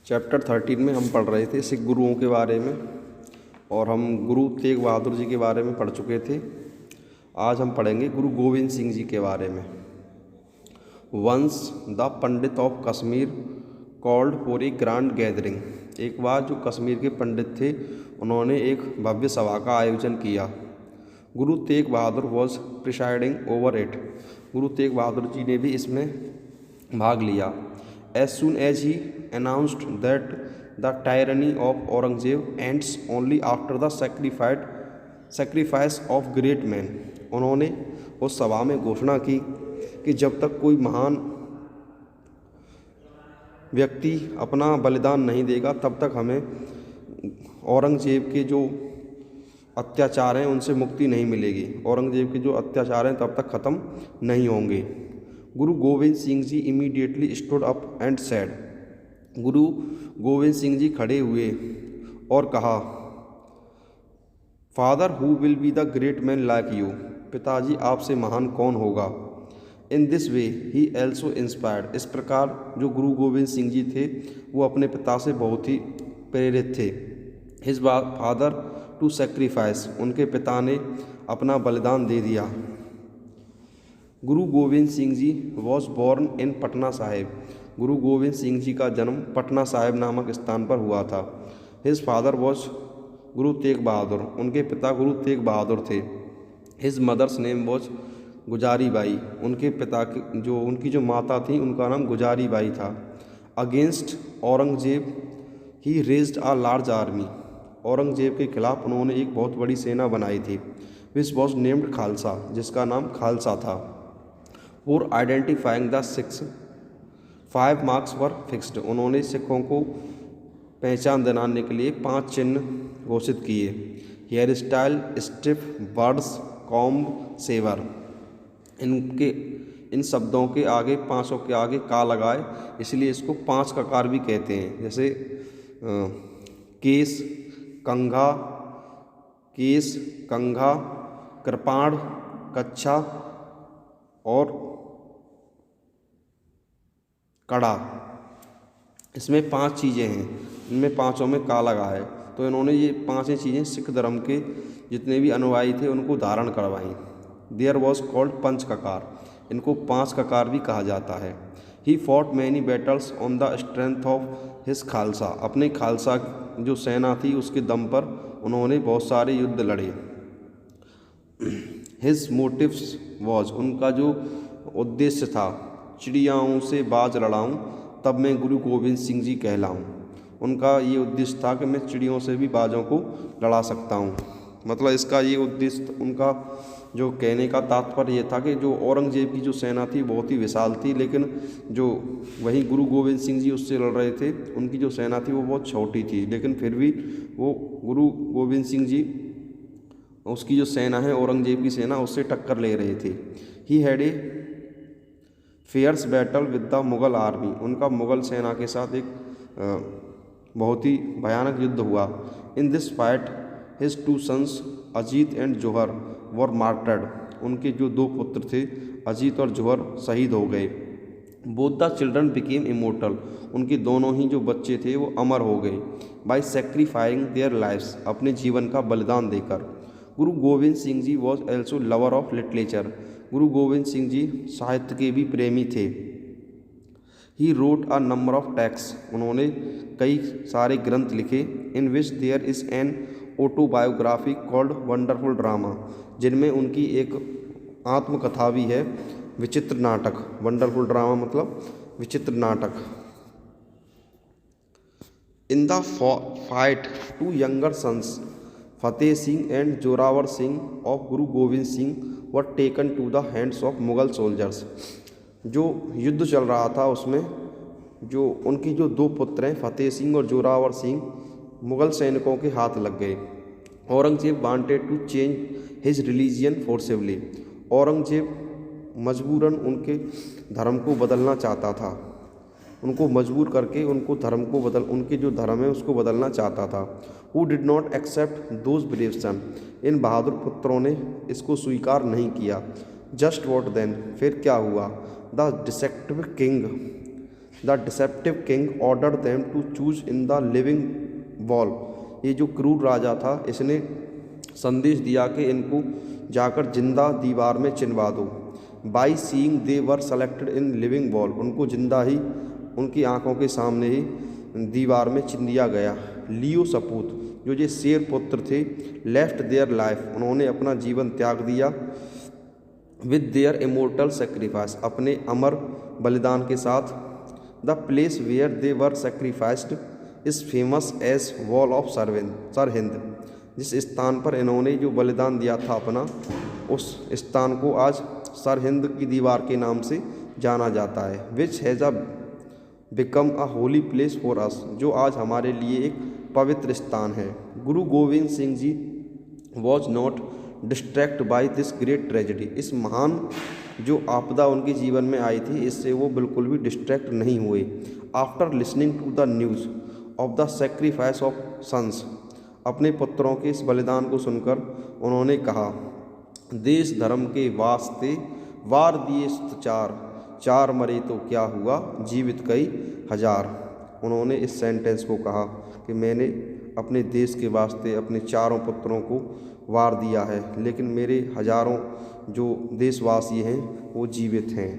Chapter 13 में हम पढ़ रहे थे सिख गुरुओं के बारे में और हम गुरु तेग बहादुर जी के बारे में पढ़ चुके थे। आज हम पढ़ेंगे गुरु गोविंद सिंह जी के बारे में। Once the pandit of Kashmir called for a grand gathering. एक बार जो कश्मीर के पंडित थे उन्होंने एक भव्य सभा का आयोजन किया। Guru Tegh Bahadur was presiding over it. Guru Tegh Bahadur ji ने भी इसमें भाग लिया। As soon as he announced that the tyranny of Aurangzeb ends only after the sacrifice of great men, उन्होंने उस सभा में घोषणा की कि जब तक कोई महान व्यक्ति अपना बलिदान नहीं देगा तब तक हमें औरंगजेब के जो अत्याचार हैं उनसे मुक्ति नहीं मिलेगी। औरंगजेब के जो अत्याचार हैं तब तक ख़त्म नहीं होंगे। Guru Gobind Singh ji immediately stood up and said. Guru Gobind Singh ji खड़े हुए और कहा, father who will be the great man like you. पिताजी आपसे महान कौन होगा। In this way he also inspired. इस प्रकार जो गुरु गोविंद सिंह जी थे वो अपने पिता से बहुत ही प्रेरित थे। His father to sacrifice. उनके पिता ने अपना बलिदान दे दिया। Guru Gobind Singh ji was born in Patna Sahib. Guru Gobind Singh जी का जन्म पटना साहिब नामक स्थान पर हुआ था। His father was Guru Tegh Bahadur. उनके पिता गुरु तेग बहादुर थे। हिज मदर्स नेम वॉज गुजारी बाई। उनके पिता की उनकी जो माता थी उनका नाम गुजारी बाई था। Against Aurangzeb he raised a large army. Aurangzeb के खिलाफ उन्होंने एक बहुत बड़ी सेना बनाई थी। विच वॉज नेम्ड खालसा, जिसका नाम खालसा था। For identifying the six 5 marks were fixed. उन्होंने सिखों को पहचान दिलाने के लिए 5 चिन्ह घोषित किए। Hair style, stiff, birds, comb, saver. इन शब्दों के आगे, पाँचों के आगे का लगाए, इसलिए इसको 5 ककार भी कहते हैं। जैसे केस, कंघा, कृपाण, कच्छा और कड़ा। इसमें 5 चीज़ें हैं, इनमें पाँचों में का लगा है। तो इन्होंने ये 5 चीज़ें सिख धर्म के जितने भी अनुयायी थे उनको धारण करवाई। देयर वॉज कॉल्ड पंच ककार। इनको 5 ककार भी कहा जाता है। He fought many battles on the strength of his Khalsa. अपने खालसा जो सेना थी उसके दम पर उन्होंने बहुत सारे युद्ध लड़े। हिज मोटिव्स वॉज, उनका जो उद्देश्य था, चिड़ियाओं से बाज लड़ाऊं तब मैं गुरु गोविंद सिंह जी कहलाऊं। उनका ये उद्देश्य था कि मैं चिड़ियों से भी बाजों को लड़ा सकता हूं। मतलब इसका ये उद्देश्य, उनका जो कहने का तात्पर्य ये था कि जो औरंगजेब की जो सेना थी बहुत ही विशाल थी, लेकिन जो वही गुरु गोविंद सिंह जी उससे लड़ रहे थे उनकी जो सेना थी वो बहुत छोटी थी, लेकिन फिर भी वो गुरु गोविंद सिंह जी उसकी जो सेना है औरंगजेब की सेना उससे टक्कर ले रहे थे। He had a fierce battle with the Mughal army. उनका मुग़ल सेना के साथ एक बहुत ही भयानक युद्ध हुआ। In this fight his 2 sons Ajit and Jauhar were martyred. उनके जो 2 पुत्र थे अजीत और जौहर शहीद हो गए। Both the children became immortal. उनके दोनों ही जो बच्चे थे वो अमर हो गए। बाय सेक्रीफाइंग देयर लाइव्स, अपने जीवन का बलिदान देकर। Guru Gobind Singh ji was also lover of literature. Guru Gobind Singh ji साहित्य के भी प्रेमी थे। He wrote a number of text. उन्होंने कई सारे ग्रंथ लिखे। In which there is an autobiography called wonderful drama, जिनमें उनकी एक आत्मकथा भी है, विचित्र नाटक। वंडरफुल ड्रामा मतलब विचित्र नाटक। In the fight 2 younger sons Fateh Singh and Zorawar Singh of Guru Gobind Singh were taken to the hands of Mughal soldiers. जो युद्ध चल रहा था उसमें जो उनकी जो 2 पुत्र हैं फतेह सिंह और जोरावर सिंह मुग़ल सैनिकों के हाथ लग गए। Aurangzeb wanted to change his religion forcibly. Aurangzeb मजबूरन उनके धर्म को बदलना चाहता था। उनको मजबूर करके उनके जो धर्म है उसको बदलना चाहता था। Who did not accept those brave son. इन बहादुर पुत्रों ने इसको स्वीकार नहीं किया। जस्ट वॉट देन, फिर क्या हुआ। The deceptive king the deceptive king order them to choose in the living wall. ये जो क्रूर राजा था, इसने संदेश दिया कि इनको जाकर जिंदा दीवार में चिनवा दो। By seeing they were selected in living wall, उनको जिंदा ही उनकी आंखों के सामने ही दीवार में चिन दिया गया। लियो सपूत, जो ये शेर पुत्र थे, लेफ्ट देयर लाइफ, उन्होंने अपना जीवन त्याग दिया। विद देयर इमोर्टल सेक्रीफाइस, अपने अमर बलिदान के साथ। The place where they were sacrificed is famous as wall of Sirhind, जिस स्थान पर इन्होंने जो बलिदान दिया था अपना, उस स्थान को आज सरहिंद की दीवार के नाम से जाना जाता है। Which has become a holy place for us, जो आज हमारे लिए एक पवित्र स्थान है। Guru Gobind Singh ji was not distract by this great tragedy, इस महान जो आपदा उनके जीवन में आई थी, इससे वो बिल्कुल भी डिस्ट्रैक्ट नहीं हुए। After listening to the news of the sacrifice of sons, अपने पुत्रों के इस बलिदान को सुनकर उन्होंने कहा, देश धर्म के वास्ते वार दिए चार मरे तो क्या हुआ, जीवित कई हजार। उन्होंने इस सेंटेंस को कहा कि मैंने अपने देश के वास्ते अपने चारों पुत्रों को वार दिया है, लेकिन मेरे हजारों जो देशवासी हैं वो जीवित हैं।